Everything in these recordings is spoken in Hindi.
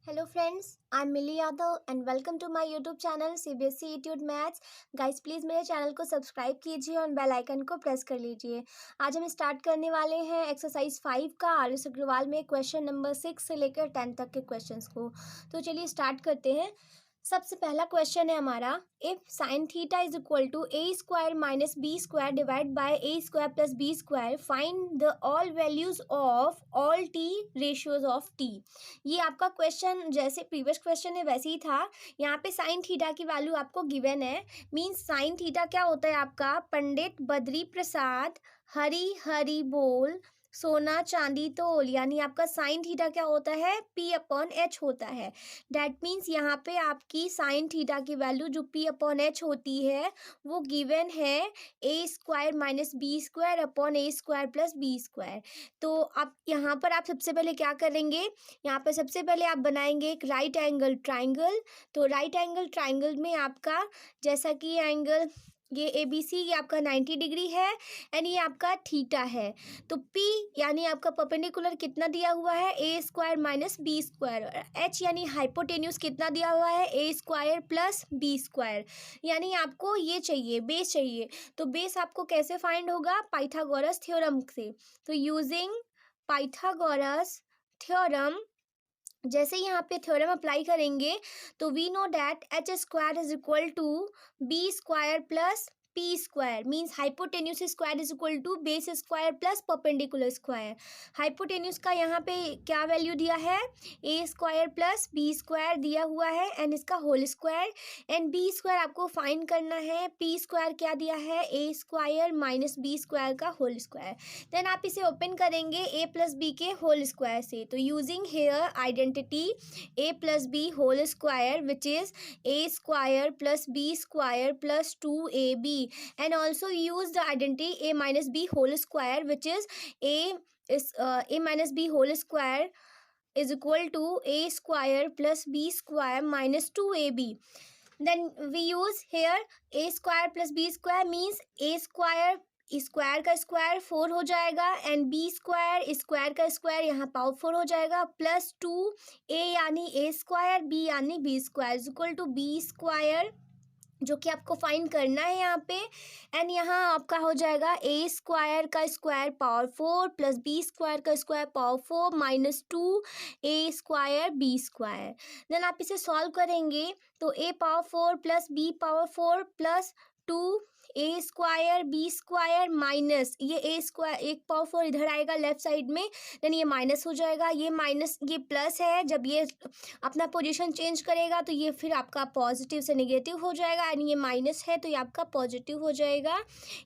Hello friends, I'm Millie Yadav and welcome to my YouTube channel CBSE Etude Maths। Guys please मेरे चैनल को सब्सक्राइब कीजिए और बेल आइकन को प्रेस कर लीजिए। आज हम स्टार्ट करने वाले हैं एक्सरसाइज 5 का आर.एस. अग्रवाल में क्वेश्चन नंबर 6 से लेकर 10 तक के क्वेश्चंस को। तो चलिए स्टार्ट करते हैं। सबसे पहला क्वेश्चन है हमारा, if sine theta is equal to A square minus B square divide by A square plus B square, find the all values of all T ratios of T. ये आपका क्वेश्चन जैसे प्रीवियस क्वेश्चन है वैसे ही था। यहाँ पे साइन थीटा की वैल्यू आपको गिवन है। मीन्स साइन थीटा क्या होता है आपका, पंडित बद्री प्रसाद हरी हरी बोल सोना चांदी तोल, यानी आपका साइन थीटा क्या होता है, पी अपॉन एच होता है। डैट मीन्स यहाँ पे आपकी साइन थीटा की वैल्यू जो पी अपॉन एच होती है वो गिवन है A square minus B square upon A square plus B square. तो आप यहाँ पर आप सबसे पहले क्या करेंगे, यहाँ पर सबसे पहले आप बनाएंगे एक राइट एंगल ट्राइंगल। तो राइट एंगल ट्राइंगल में आपका जैसा कि एंगल ये ए बी सी, ये आपका 90 डिग्री है एंड ये आपका थीटा है। तो P यानी आपका परपेंडिकुलर कितना दिया हुआ है, A square minus B square. H यानी हाइपोटेन्यूज कितना दिया हुआ है, A square plus B square. यानी आपको ये चाहिए, बेस चाहिए। तो बेस आपको कैसे फाइंड होगा, पाइथागोरस थ्योरम से। तो यूजिंग पाइथागोरस थ्योरम, जैसे यहाँ पे थ्योरम अप्लाई करेंगे तो we know that H square is equal to B square plus P square. Means hypotenuse square is equal to base square plus perpendicular square. Hypotenuse का यहाँ पे क्या वैल्यू दिया है, A square plus B square दिया हुआ है एंड इसका whole square. And B square आपको फाइंड करना है, पी स्क्वायर क्या दिया है, A square minus B square का होल स्क्वायर। देन आप इसे ओपन करेंगे ए प्लस बी के होल स्क्वायर से। तो using here identity A plus B whole square which is A square plus B square plus 2ab, and also use the identity a minus b whole square which is a minus b whole square is equal to a square plus b square minus 2ab. Then we use here a square plus b square means a square square का स्क्वायर 4 हो जाएगा एंड बी स्क्वायर स्क्वायर का स्क्वायर यहाँ पावर 4 हो जाएगा प्लस 2 ए यानी ए स्क्वायर बी यानी B square is equal to B square, जो कि आपको फाइंड करना है यहाँ पे। एंड यहाँ आपका हो जाएगा ए स्क्वायर का square power 4 plus B square का square power 4 minus 2 A square B square. Then आप इसे सॉल्व करेंगे तो A power 4 plus B power 4 plus 2 A square B square minus ये ए स्क्वायर, एक पावर 4 इधर आएगा लेफ्ट साइड में, देन ये माइनस हो जाएगा, ये माइनस ये प्लस है। जब ये अपना पोजीशन चेंज करेगा तो ये फिर आपका पॉजिटिव से नेगेटिव हो जाएगा एंड ये माइनस है तो ये आपका पॉजिटिव हो जाएगा।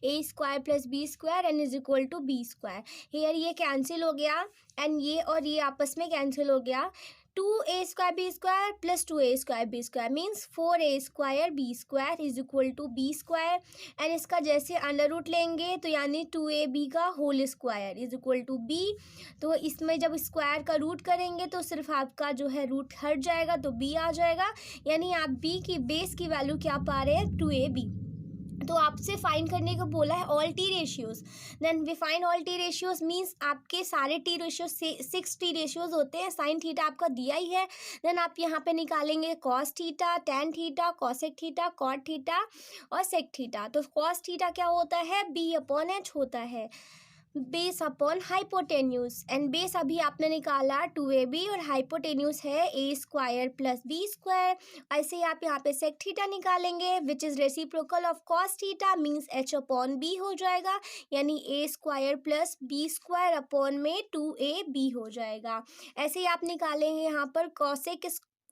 A square plus B square and is equal to B square. Here ये कैंसिल हो गया एंड ये और ये आपस में कैंसिल हो गया। 2a square B square plus 2a square B square means 4a square B square is equal to B square. And इसका जैसे अंडर रूट लेंगे तो यानी 2ab का whole square is equal to b। तो इसमें जब स्क्वायर का रूट करेंगे तो सिर्फ आपका जो है रूट हट जाएगा तो b आ जाएगा। यानी आप b की बेस की वैल्यू क्या पा रहे हैं, 2ab। तो आपसे फाइंड करने को बोला है all T ratios. Then we find all T ratios means आपके सारे टी रेशियोज 6 टी रेशियोज होते हैं। साइन थीटा आपका दिया ही है। देन आप यहाँ पे निकालेंगे cos theta, tan theta, cosec theta, cot theta और सेक थीटा। तो कॉस थीटा क्या होता है, बी अपॉन एच होता है, base upon hypotenuse. And base अभी आपने निकाला 2ab और हाइपोटेन्यूज है A square plus B square. ऐसे ही आप यहाँ पे सेक थीटा निकालेंगे which is reciprocal of cos theta means H upon B हो जाएगा, यानी A square plus B square upon में 2ab हो जाएगा। ऐसे ही आप निकालेंगे यहाँ पर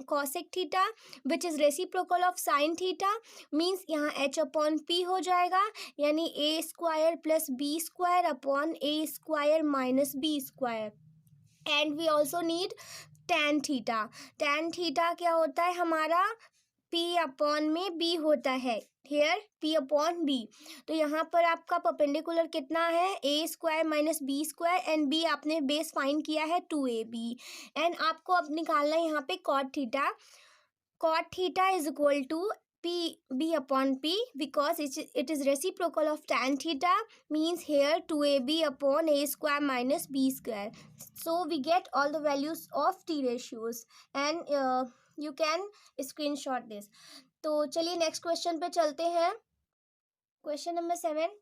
cosec theta which is reciprocal of sine theta means यहाँ एच अपॉन पी हो जाएगा, यानी A square plus B square upon A square minus B square. And we also need tan theta. Tan theta क्या होता है हमारा, पी अपॉन में बी होता है, हेयर पी अपॉन बी। तो यहाँ पर आपका परपेंडिकुलर कितना है, A square minus B square and B आपने बेस फाइंड किया है 2ab। एंड आपको अब निकालना है यहाँ पे cot theta. Cot theta is equal to b upon p because it is reciprocal of tan theta, means here 2ab upon a square minus b square. So we get all the values of t ratios and you can screenshot this. तो चलिए नेक्स्ट क्वेश्चन पे चलते हैं. Question number 7.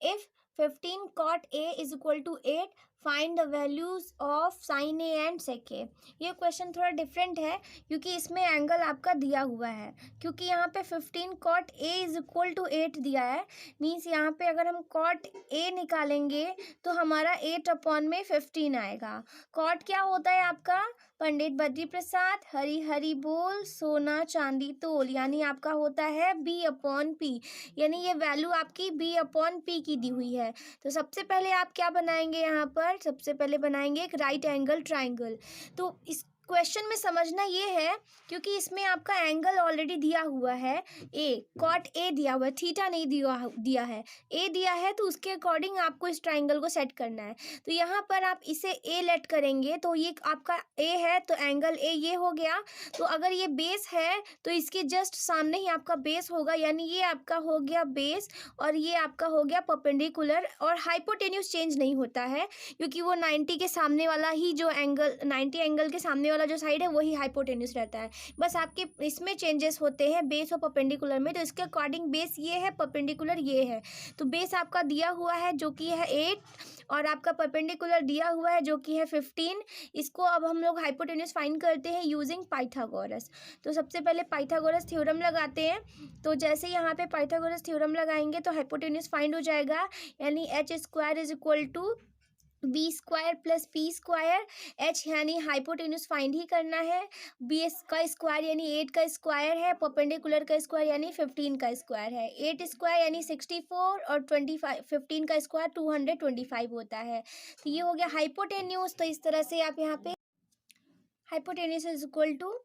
If 15 cot A is equal to 8, find the values of sine A and sec A. ये क्वेश्चन थोड़ा डिफरेंट है क्योंकि इसमें एंगल आपका दिया हुआ है. क्योंकि यहाँ पे 15 cot A is equal to 8 दिया है, मीन्स यहाँ पे अगर हम कॉट ए निकालेंगे तो हमारा 8 अपॉन में 15 आएगा. कॉट क्या होता है आपका? पंडित बद्री प्रसाद हरी हरी बोल सोना चांदी तोल, यानी आपका होता है बी अपॉन पी. यानी ये वैल्यू आपकी बी अपॉन पी की दी हुई है. तो सबसे पहले आप क्या बनाएंगे यहाँ पर? सबसे पहले बनाएंगे एक राइट एंगल ट्राइंगल. तो इस क्वेश्चन में समझना ये है क्योंकि इसमें आपका एंगल ऑलरेडी दिया हुआ है ए, कॉट ए दिया हुआ है, थीटा नहीं दिया है, ए दिया है. तो उसके अकॉर्डिंग आपको इस ट्राइंगल को सेट करना है. तो यहाँ पर आप इसे ए लेट करेंगे तो ये आपका ए है, तो एंगल ए ये हो गया. तो अगर ये बेस है तो इसके जस्ट सामने ही आपका बेस होगा, यानी ये आपका हो गया बेस और ये आपका हो गया परपेंडिकुलर. और हाइपोटेन्यूज चेंज नहीं होता है क्योंकि वो 90 के सामने वाला ही जो एंगल 90 एंगल के सामने वाला जो साइड है वही हाइपोटेन्यूज रहता है. बस आपके इसमें चेंजेस होते हैं बेस और परपेंडिकुलर में. तो इसके अकॉर्डिंग बेस ये है, परपेंडिकुलर ये है. तो बेस आपका दिया हुआ है जो कि है 8 और आपका परपेंडिकुलर दिया हुआ है जो कि है 15. इसको अब हम लोग हाइपोटेन्यूज फाइंड करते हैं यूजिंग पाइथागोरस. तो सबसे पहले पाइथागोरस थ्योरम लगाते हैं. तो जैसे यहाँ पे पाइथागोरस थ्योरम लगाएंगे तो हाइपोटेन्यूज फाइंड हो जाएगा, यानी H square is equal to B square plus P square. H यानी हाइपोटेन्यूज फाइंड ही करना है, बी का स्क्वायर यानी 8 का स्क्वायर है, परपेंडिकुलर का स्क्वायर यानी 15 का स्क्वायर है. 8 स्क्वायर यानी 64 और 25 15 का स्क्वायर 225 होता है. तो ये हो गया हाइपोटेन्यूज. तो इस तरह से आप यहाँ पे हाइपोटेन्यूज इज इक्वल टू,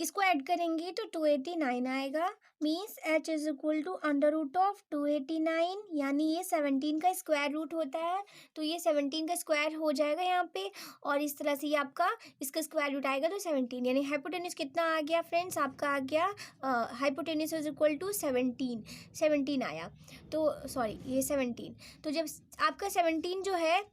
इसको ऐड करेंगे तो 289 आएगा. Means H is equal to under root of 289, यानी ये 17 का स्क्वायर रूट होता है. तो ये 17 का स्क्वायर हो जाएगा यहाँ पे और इस तरह से ये आपका इसका स्क्वायर रूट आएगा तो 17. यानी हाइपोटेन्यूज कितना आ गया फ्रेंड्स? आपका आ गया हाइपोटेन्यूज इज इक्वल टू 17 आया. तो सॉरी ये 17. तो जब आपका 17 जो है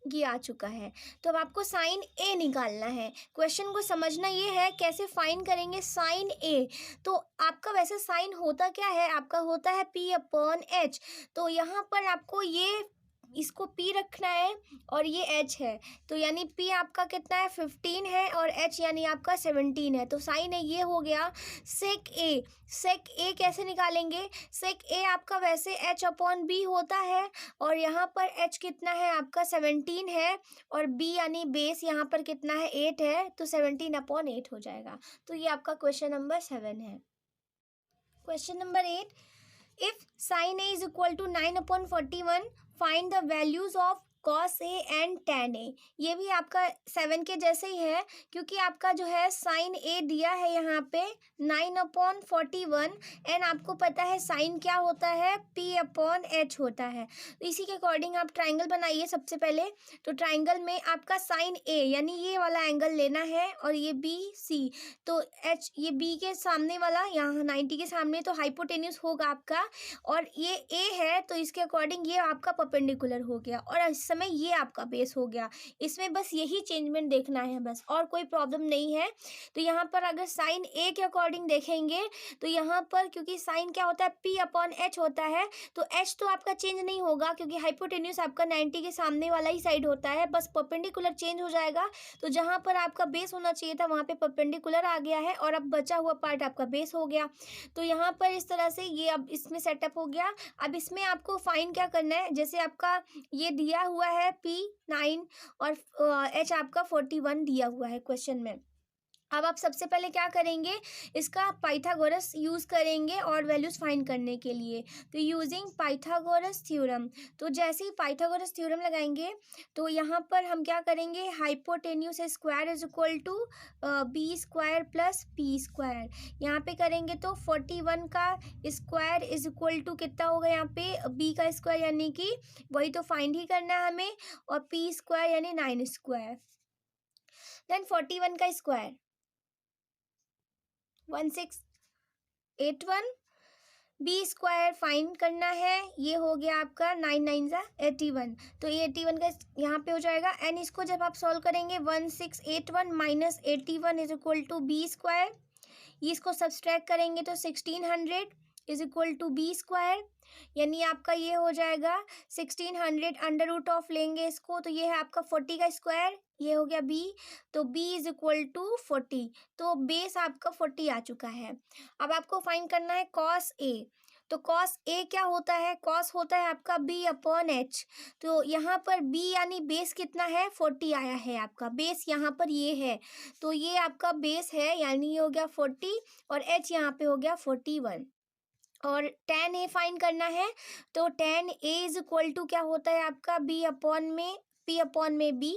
ये आ चुका है तो अब आपको साइन ए निकालना है. क्वेश्चन को समझना ये है कैसे फाइंड करेंगे साइन ए. तो आपका वैसे साइन होता क्या है? आपका होता है पी अपॉन एच. तो यहाँ पर आपको ये इसको P रखना है और ये H है. तो यानी P आपका कितना है? 15 है और H यानी आपका 17 है. तो साइन ए ये हो गया. सेक ए, सेक ए कैसे निकालेंगे? सेक ए आपका वैसे H अपॉन बी होता है और यहाँ पर H कितना है? आपका 17 है और B यानी बेस यहाँ पर कितना है? 8 है. तो 17 अपॉन 8 हो जाएगा. तो ये आपका क्वेश्चन नंबर 7 है. Question number 8. If sin A is equal to 9/41, find the values of cos A and tan A. ये भी आपका 7 के जैसे ही है क्योंकि आपका जो है साइन A दिया है यहाँ पे 9/41 एंड आपको पता है साइन क्या होता है? P अपॉन H होता है. तो इसी के अकॉर्डिंग आप ट्राइंगल बनाइए सबसे पहले. तो ट्राइंगल में आपका साइन A यानी ये वाला एंगल लेना है और ये बी सी. तो H ये B के सामने वाला यहाँ 90 के सामने तो हाइपोटेन्यूज होगा आपका और ये A है तो इसके अकॉर्डिंग ये आपका परपेंडिकुलर हो गया और इस समय ये आपका बेस हो गया. इसमें बस यही चेंजमेंट देखना है बस और कोई प्रॉब्लम नहीं है. तो यहाँ पर अगर साइन ए के अकॉर्डिंग देखेंगे तो यहाँ पर क्योंकि साइन क्या होता है? P अपॉन H होता है. तो H तो आपका चेंज नहीं होगा क्योंकि हाइपोटेन्यूज आपका 90 के सामने वाला ही साइड होता है, बस परपेंडिकुलर चेंज हो जाएगा. तो जहाँ पर आपका बेस होना चाहिए था वहाँ पे परपेंडिकुलर आ गया है और अब बचा हुआ पार्ट आपका बेस हो गया. तो यहाँ पर इस तरह से ये अब इसमें सेटअप हो गया. अब इसमें आपको फाइंड क्या करना है? जैसे आपका ये दिया हुआ है P9 और H आपका 41 दिया हुआ है क्वेश्चन में. अब आप सबसे पहले क्या करेंगे? इसका पाइथागोरस यूज़ करेंगे और वैल्यूज़ फाइंड करने के लिए. तो यूजिंग पाइथागोरस थ्योरम. तो जैसे ही पाइथागोरस थ्योरम लगाएंगे तो यहाँ पर हम क्या करेंगे? Hypotenuse square is equal to B square plus P square. यहाँ पे करेंगे तो 41 का स्क्वायर इज इक्वल टू कितना होगा? यहाँ पे b का स्क्वायर यानी कि वही तो फाइंड ही करना है हमें और p स्क्वायर यानी 9 स्क्वायर. देन 41 का स्क्वायर 81, बी स्क्वायर फाइंड करना है, ये हो गया आपका 9 9 ज़ा 81, तो ये 81 का यहाँ पे हो जाएगा। एंड इसको जब आप सॉल्व करेंगे 1681 minus 81 is equal to B square, इसको सब्सट्रैक्ट करेंगे तो 1600 is equal to B square, यानी आपका ये हो जाएगा 1600 अंडर रूट ऑफ लेंगे इसको, तो ये है आपका 40 का स्क्वायर, ये हो गया बी, तो बी इज इक्वल टू 40, तो बेस आपका 40 आ चुका है। अब आपको फाइंड करना है कॉस ए, तो कॉस ए क्या होता है, कॉस होता है आपका बी अपॉन एच, तो यहाँ पर बी यानी बेस कितना है 40 आया है, आपका बेस यहाँ पर ये है, तो ये आपका बेस है, यानी ये हो गया 40 और एच यहाँ पे हो गया 41। और tan ए फाइंड करना है, तो tan A is equal to क्या होता है आपका बी अपॉन में पी अपॉन में B,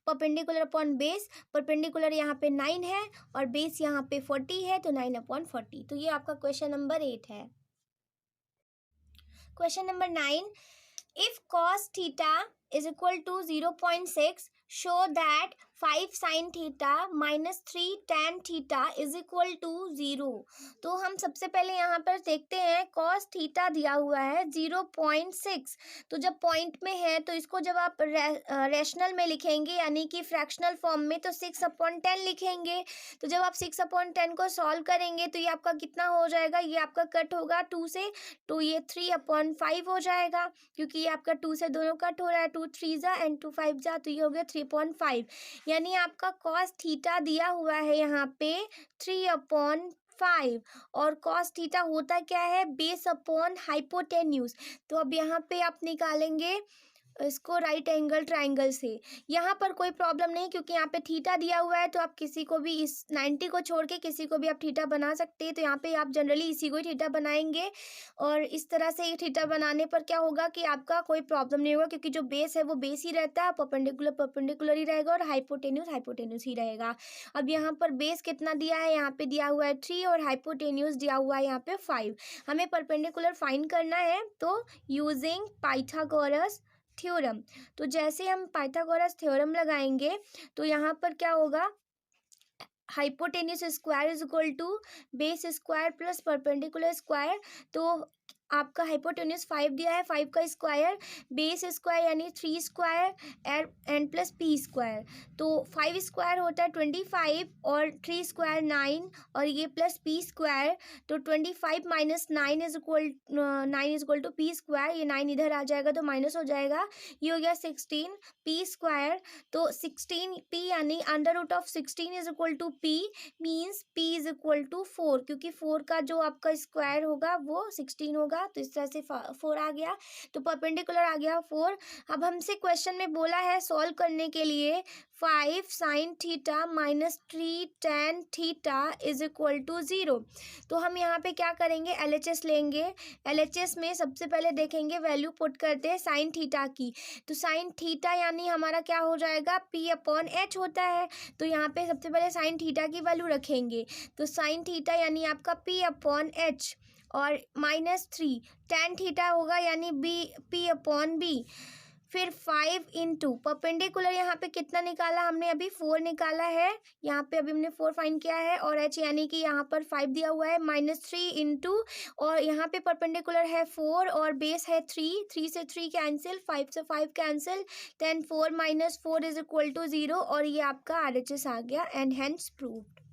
perpendicular upon base, perpendicular यहाँ पे 9 है और बेस यहाँ पे 40 है, तो 9 अपॉन 40, तो ये आपका क्वेश्चन नंबर 8 है। Question number 9, if cos theta is equal to 0.6 show that 5 sin theta minus 3 tan theta is equal to 0। तो हम सबसे पहले यहाँ पर देखते हैं cos थीटा दिया हुआ है 0.6, तो जब पॉइंट में है तो इसको जब आप रैशनल में लिखेंगे यानी कि फ्रैक्शनल फॉर्म में तो 6/10 लिखेंगे, तो जब आप 6/10 को सॉल्व करेंगे तो ये आपका कितना हो जाएगा, ये आपका कट होगा 2 से, तो ये 3/5 हो जाएगा, क्योंकि ये आपका 2 से दोनों कट हो रहा है, 2 3 जा एंड 2 5 जा, तो ये हो गया 3.5, यानी आपका cos थीटा दिया हुआ है यहाँ पे 3/5, और cos थीटा होता क्या है, बेस अपॉन हाइपोटेन्यूज, तो अब यहाँ पे आप निकालेंगे इसको राइट एंगल ट्राइंगल से। यहाँ पर कोई प्रॉब्लम नहीं, क्योंकि यहाँ पे थीटा दिया हुआ है, तो आप किसी को भी इस 90 को छोड़ के किसी को भी आप थीटा बना सकते हैं, तो यहाँ पे आप जनरली इसी को ही थीटा बनाएंगे, और इस तरह से थीटा बनाने पर क्या होगा कि आपका कोई प्रॉब्लम नहीं होगा, क्योंकि जो बेस है वो बेस ही रहता है, परपेंडिकुलर परपेंडिकुलर ही रहेगा और हाइपोटेन्यूज हाइपोटेन्यूज ही रहेगा। अब यहाँ पर बेस कितना दिया है, यहाँ पे दिया हुआ है 3 और हाइपोटेन्यूज दिया हुआ है यहाँ पे 5, हमें परपेंडिकुलर फाइंड करना है, तो यूजिंग पाइथागोरस थ्योरम, तो जैसे हम पाइथागोरस थ्योरम लगाएंगे तो यहाँ पर क्या होगा, hypotenuse square is equal to base square plus perpendicular square, तो आपका हाइपोटेन्यूज 5 दिया है, 5 का स्क्वायर, बेस स्क्वायर यानी 3 square and plus P square, तो 5 स्क्वायर होता है 25 और 3 स्क्वायर 9 और ये प्लस पी स्क्वायर, तो 25 minus 9 is equal to P square, ये 9 इधर आ जाएगा तो माइनस हो जाएगा, ये हो गया 16 पी स्क्वायर, तो 16 पी यानी under root of 16 is equal to P, means P is equal to 4, क्योंकि 4 का जो आपका स्क्वायर होगा वो 16 होगा, तो इस तरह से 4 आ गया, तो परपेंडिकुलर आ गया 4। अब हमसे क्वेश्चन में बोला है सॉल्व करने के लिए 5 sin theta minus 3 tan theta is equal to 0, तो हम यहाँ पे क्या करेंगे, LHS लेंगे, LHS में सबसे पहले देखेंगे वैल्यू पुट करते हैं साइन थीटा की, तो साइन थीटा यानी हमारा क्या हो जाएगा, P/H होता है, तो यहाँ पे सबसे पहले साइन थीटा की वैल्यू रखेंगे, तो साइन थीटा यानी आपका P/H और माइनस 3 tan थीटा होगा यानी P/B, फिर 5 इंटू परपेंडिकुलर यहाँ पे कितना निकाला हमने, अभी 4 निकाला है, यहाँ पे अभी हमने 4 फाइंड किया है, और H यानी कि यहाँ पर 5 दिया हुआ है, माइनस 3 इंटू, और यहाँ पे परपेंडिकुलर है 4 और बेस है 3 से 3 कैंसिल, 5 से 5 cancel, then 4 minus 4 is equal to 0, और ये आपका RHS आ गया and hence proved.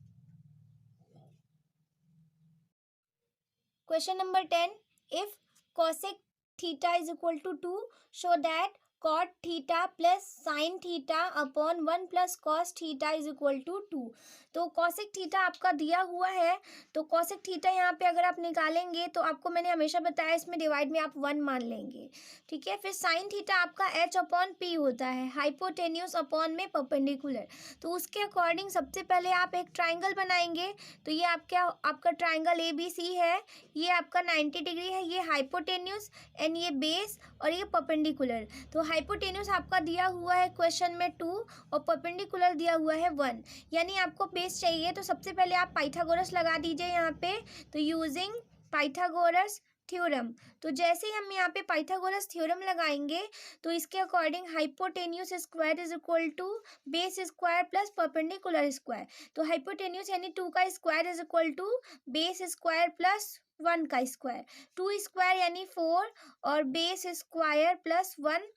Question number 10. If cosec theta is equal to 2, show that cot theta plus sine theta upon 1 plus cos theta is equal to 2, तो कॉसेक थीटा आपका दिया हुआ है, तो कॉसेक थीटा यहाँ पे अगर आप निकालेंगे तो आपको मैंने हमेशा बताया इसमें डिवाइड में आप 1 मान लेंगे, ठीक है। फिर साइन थीटा आपका H/P होता है, हाइपोटेन्यूज अपॉन में परपेंडिकुलर, तो उसके अकॉर्डिंग सबसे पहले आप एक ट्राइंगल बनाएंगे, तो ये आपका ट्राइंगल ABC है, ये आपका 90 डिग्री है, ये हाइपोटेन्यूज एंड ये बेस और ये परपेंडिकुलर, तो हाइपोटेन्यूज आपका दिया हुआ है क्वेश्चन में 2 और परपेंडिकुलर दिया हुआ है 1, यानी आपको बेस चाहिए, तो सबसे पहले आप पाइथागोरस लगा दीजिए यहाँ पे, तो यूजिंग पाइथागोरस थ्योरम, तो जैसे ही हम यहाँ पे पाइथागोरस थ्योरम लगाएंगे तो इसके according hypotenuse square is equal to base square plus perpendicular square, तो हाइपोटेन्यूज यानी 2 का square is equal to base square plus 1 का स्क्वायर, 2 स्क्वायर यानी 4 और base square plus 1,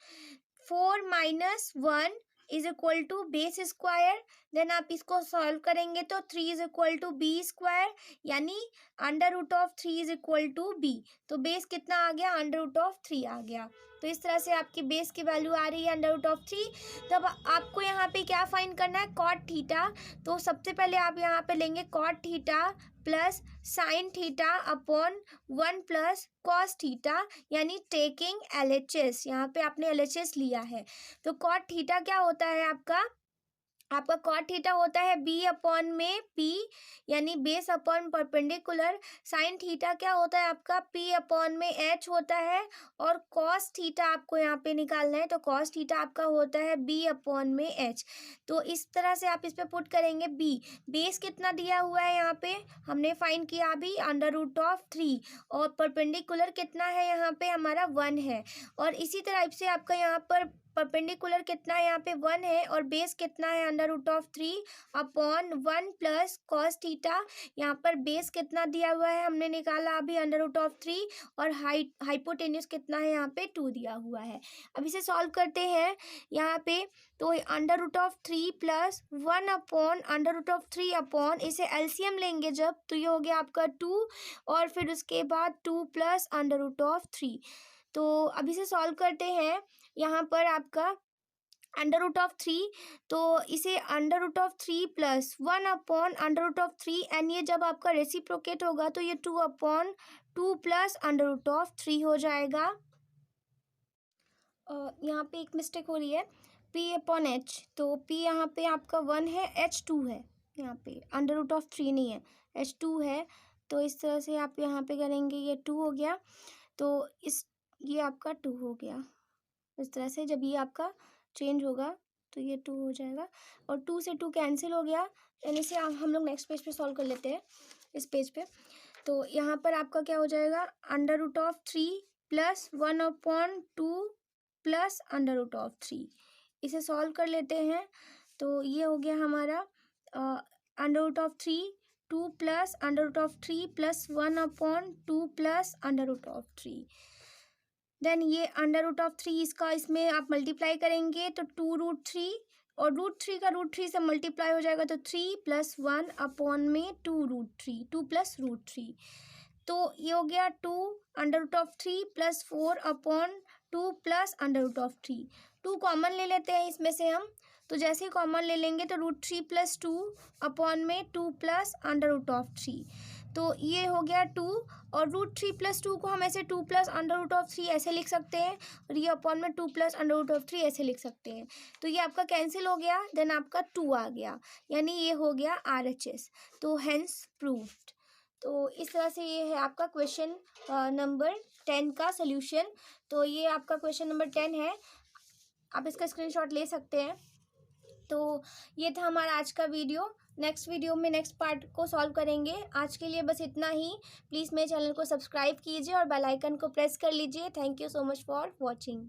4 minus 1 is equal to base square. Then आप इसको सॉल्व करेंगे तो 3 is equal to B square, यानी under root of 3 is equal to B. तो बेस कितना आ गया, अंडर रूट ऑफ 3 आ गया। तो इस तरह से आपकी बेस की वैल्यू आ रही है अंडर रूट ऑफ 3। तब आपको यहाँ पे क्या फाइंड करना है, कॉट थीटा। तो सबसे पहले आप यहाँ पे लेंगे cot theta plus sine theta upon 1 plus cos theta, यानी टेकिंग LHS। यहाँ पे आपने LHS लिया है। तो कॉट थीटा क्या होता है आपका कॉट थीटा होता है बी अपॉन में पी, यानी base upon perpendicular. Sine theta क्या होता है आपका पी अपॉन में एच होता है। और कॉस थीटा आपको यहाँ पे निकालना है, तो कॉस थीटा आपका होता है बी अपॉन में एच। तो इस तरह से आप इस पे पुट करेंगे बी। बेस कितना दिया हुआ है यहाँ पे हमने फाइंड किया अभी, अंडर रूट ऑफ 3, और परपेंडिकुलर कितना है यहाँ पे हमारा 1 है। और इसी तरह से आपका यहाँ पर परपेंडिकुलर कितना है यहाँ पे 1 है, और बेस कितना है under root of 3 upon 1 plus cos theta. यहाँ पर बेस कितना दिया हुआ है हमने निकाला अभी अंडर रूट ऑफ 3, और हाइपोटेन्यूस कितना है यहाँ पे 2 दिया हुआ है। अब इसे सॉल्व करते हैं यहाँ पे। तो under root of 3 plus 1 upon under root of 3 upon, इसे एलसीएम लेंगे जब, तो ये हो गया आपका 2, और फिर उसके बाद 2 प्लस अंडर रूट ऑफ 3। तो अभी से सॉल्व करते हैं यहाँ पर आपका अंडर रूट ऑफ 3, तो इसे under root of 3 plus 1 upon under root of 3, and ये जब आपका रेसिप्रोकेट होगा तो ये 2 upon 2 plus under root of 3 हो जाएगा। यहाँ पे एक मिस्टेक हो रही है, p अपॉन एच। तो p यहाँ पे आपका 1 है, h 2 है, यहाँ पे अंडर रूट ऑफ 3 नहीं है, h 2 है। तो इस तरह से आप यहाँ पे करेंगे, ये 2 हो गया, तो ये आपका 2 हो गया। इस तरह से जब ये आपका चेंज होगा तो ये 2 हो जाएगा, और 2 से 2 कैंसिल हो गया। यानी से हम लोग नेक्स्ट पेज पे सॉल्व कर लेते हैं, इस पेज पे। तो यहाँ पर आपका क्या हो जाएगा, under root of 3 plus 1 upon 2 plus under root of 3। इसे सॉल्व कर लेते हैं, तो ये हो गया हमारा under root of 3, 2 plus under root of 3 plus 1 upon 2 plus under root of 3। Then ये अंडर रूट ऑफ 3 इसका इसमें आप मल्टीप्लाई करेंगे तो 2 रूट 3, और रूट 3 का रूट 3 से मल्टीप्लाई हो जाएगा तो 3 प्लस 1 अपॉन में 2 रूट 3, 2 प्लस रूट 3। तो ये हो गया 2 under root of 3 plus 4 upon 2 plus under root of 3। 2 common ले लेते हैं इसमें से हम, तो जैसे ही कॉमन ले लेंगे तो रूट 3 प्लस 2 अपॉन में 2 प्लस अंडर रूट ऑफ 3। तो ये हो गया 2, और रूट 3 प्लस 2 को हम ऐसे 2 प्लस अंडर रूट ऑफ 3 ऐसे लिख सकते हैं, और ये अपॉन में 2 प्लस अंडर रूट ऑफ 3 ऐसे लिख सकते हैं। तो ये आपका कैंसिल हो गया, देन आपका 2 आ गया, यानी ये हो गया RHS। तो हेंस प्रूव्ड। तो इस तरह से ये है आपका क्वेश्चन नंबर 10 का सोल्यूशन। तो ये आपका क्वेश्चन नंबर 10 है, आप इसका स्क्रीनशॉट ले सकते हैं। तो ये था हमारा आज का वीडियो। नेक्स्ट वीडियो में नेक्स्ट पार्ट को सॉल्व करेंगे। आज के लिए बस इतना ही। प्लीज़ मेरे चैनल को सब्सक्राइब कीजिए और बेल आइकन को प्रेस कर लीजिए। Thank you so much for watching.